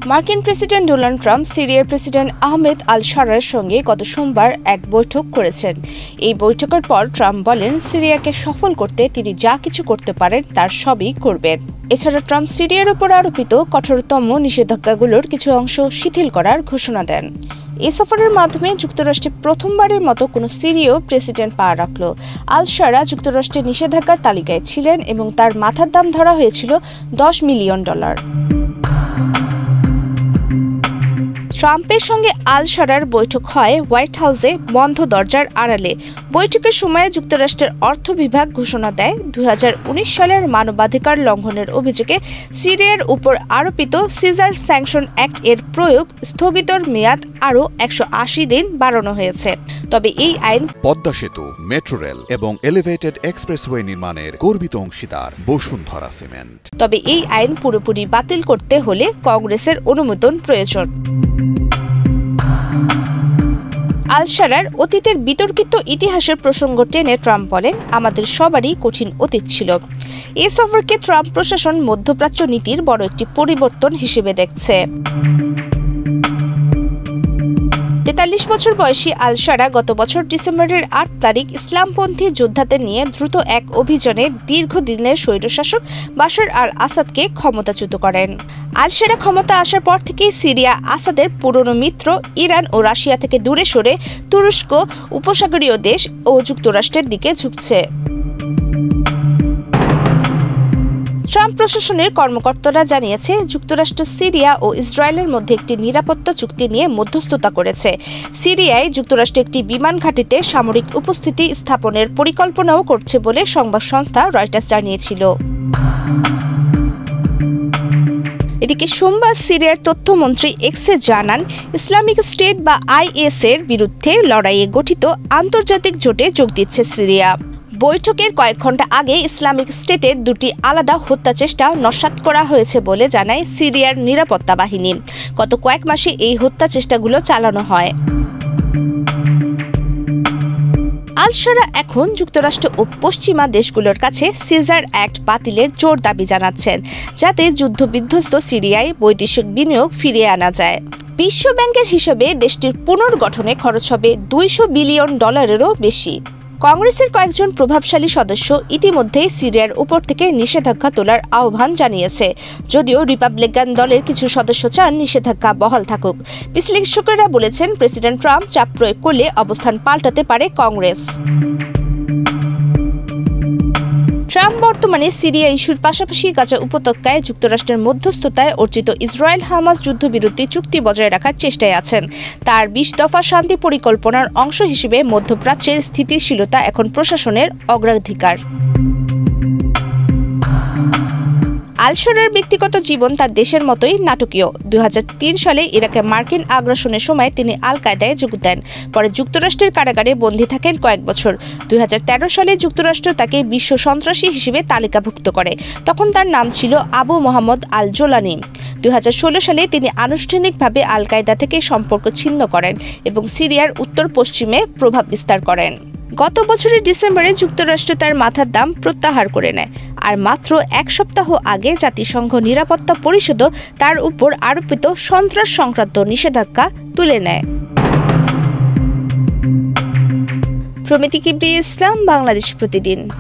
মার্কিন president Donald Trump সিরিয়ার president Ahmed আল-শারার সঙ্গে গত সোমবার এক বৈঠক করেছেন। এই বৈঠকের পর ট্রাম্প বলেন, সিরিয়াকে সফল করতে তিনি যা কিছু করতে পারেন তার সবই করবেন। এছাড়া ট্রাম্প সিরিয়ার উপর আরোপিত কঠোরতম নিষেধাজ্ঞাগুলোর কিছু অংশ শিথিল করার ঘোষণা দেন। এই সফরের মাধ্যমে যুক্তরাষ্ট্রে প্রথমবারের মতো কোনো সিরীয় প্রেসিডেন্ট পা রাখল। আল-শারা যুক্তরাষ্ট্রের নিষেধাজ্ঞার তালিকায় ছিলেন এবং তার মাথার দাম ধরা হয়েছিল $10 মিলিয়ন। ট্রাম্পের সঙ্গে আল-শারার বৈঠক হয় হোয়াইট হাউসে বন্ধ দরজার আড়ালে। বৈঠকের সময় যুক্তরাষ্ট্রের অর্থ বিভাগ ঘোষণা দেয়, 2019 সালের মানবাধিকার লঙ্ঘনের অভিযোগে সিরিয়ার উপর আরোপিত সিজার স্যাংশন অ্যাক্ট এর প্রয়োগ স্থগিতর মেয়াদ আরও 180 দিন বাড়ানো হয়েছে। তবে এই আইন পদ্মা সেতু, মেট্রো রেল এবং এলিভেটেড এক্সপ্রেসওয়ে নির্মাণের গর্বিত অংশীদার বসুন্ধরা সিমেন্ট। তবে এই আইন পুরোপুরি বাতিল করতে হলে কংগ্রেসের অনুমোদন প্রয়োজন। আল-শারার অতীতের বিতর্কিত ইতিহাসের প্রসঙ্গ টেনে ট্রাম্প বলেন, আমাদের সবারই কঠিন অতীত ছিল। এই সফরকে ট্রাম্প প্রশাসন মধ্যপ্রাচ্য নীতির বড় একটি পরিবর্তন হিসেবে দেখছে। 43 বছর বয়সী আল-শারা গত বছর ডিসেম্বরের 8 তারিখ ইসলামপন্থী যোদ্ধাদের নিয়ে দ্রুত এক অভিযানে দীর্ঘদিনের স্বৈরশাসক বাশার আল-আসাদকে ক্ষমতাচ্যুত করেন। আল-শারা ক্ষমতা আসার পর থেকেই সিরিয়া আসাদের পুরনো মিত্র ইরান ও রাশিয়া থেকে দূরে সরে তুরস্ক, উপসাগরীয় দেশ ও যুক্তরাষ্ট্রের দিকে ঝুঁকছে। ট্রাম্প প্রশাসনের কর্মকর্তারা জানিয়েছে, যুক্তরাষ্ট্র সিরিয়া ও ইসরায়েলের মধ্যে একটি নিরাপত্তা চুক্তি নিয়ে মধ্যস্থতা করেছে। সিরিয়ায় যুক্তরাষ্ট্র একটি বিমান ঘাঁটিতে সামরিক উপস্থিতি স্থাপনের পরিকল্পনাও করছে বলে সংবাদ সংস্থা রয়টার্স জানিয়েছিল। এদিকে সোমবার সিরিয়ার তথ্যমন্ত্রী এক্সে জানান, ইসলামিক স্টেট বা IS এর বিরুদ্ধে লড়াইয়ে গঠিত আন্তর্জাতিক জোটে যোগ দিচ্ছে সিরিয়া। বৈঠকের কয়েক ঘন্টা আগে ইসলামিক স্টেটের 2টি আলাদা হত্যা চেষ্টা নস্যাৎ করা হয়েছে বলে জানায় সিরিয়ার নিরাপত্তা বাহিনী। গত কয়েক মাসে এই হত্যা চেষ্টাগুলো চালানো হয়। আল-শারা এখন যুক্তরাষ্ট্র ও পশ্চিমা দেশগুলোর কাছে সিজার অ্যাক্ট বাতিলের জোর দাবি জানাচ্ছেন, যাতে যুদ্ধবিধ্বস্ত সিরিয়ায় বৈদেশিক বিনিয়োগ ফিরিয়ে আনা যায়। বিশ্ব ব্যাংকের হিসেবে দেশটির পুনর্গঠনে খরচ হবে $200 বিলিয়ন বেশি। কংগ্রেসের কয়েকজন প্রভাবশালী সদস্য ইতিমধ্যেই সিরিয়ার উপর থেকে নিষেধাজ্ঞা তোলার আহ্বান জানিয়েছে, যদিও রিপাবলিকান দলের কিছু সদস্য চান নিষেধাজ্ঞা বহাল থাকুক। বিশ্লেষকেরা বলেছেন, প্রেসিডেন্ট ট্রাম্প চাপ প্রয়োগ করলে অবস্থান পাল্টাতে পারে কংগ্রেস। ট্রাম্প বর্তমানে সিরিয়া ইস্যুর পাশাপাশি গাজা উপত্যকায় যুক্তরাষ্ট্রের মধ্যস্থতায় অর্জিত ইসরায়েল-হামাস যুদ্ধবিরতি চুক্তি বজায় রাখার চেষ্টায় আছেন। তার 20 দফা শান্তি পরিকল্পনার অংশ হিসেবে মধ্যপ্রাচ্যের স্থিতিশীলতা এখন প্রশাসনের অগ্রাধিকার। আল-শারার ব্যক্তিগত জীবন তার দেশের মতোই নাটকীয়। 2003 সালে ইরাকে মার্কিন আগ্রাসনের সময় তিনি আল-কায়েদায় যোগ দেন। পরে যুক্তরাষ্ট্রের কারাগারে বন্দী থাকেন কয়েক বছর। 2013 সালে যুক্তরাষ্ট্র তাকে বিশ্ব সন্ত্রাসী হিসেবে তালিকাভুক্ত করে। তখন তার নাম ছিল আবু মোহাম্মদ আল-জোলানি। 2016 সালে তিনি আনুষ্ঠানিকভাবে আল-কায়েদা থেকে সম্পর্ক ছিন্ন করেন এবং সিরিয়ার উত্তর-পশ্চিমে প্রভাব বিস্তার করেন। গত বছরের ডিসেম্বরে যুক্তরাষ্ট্র তার মাথার দাম প্রত্যাহার করে নেয়, আর মাত্র এক সপ্তাহ আগে জাতিসংঘ নিরাপত্তা পরিষদও তার উপর আরোপিত সন্ত্রাস সংক্রান্ত নিষেধাজ্ঞা তুলে নেয়। প্রমিতি কিবরিয়া ইসলাম, বাংলাদেশ প্রতিদিন।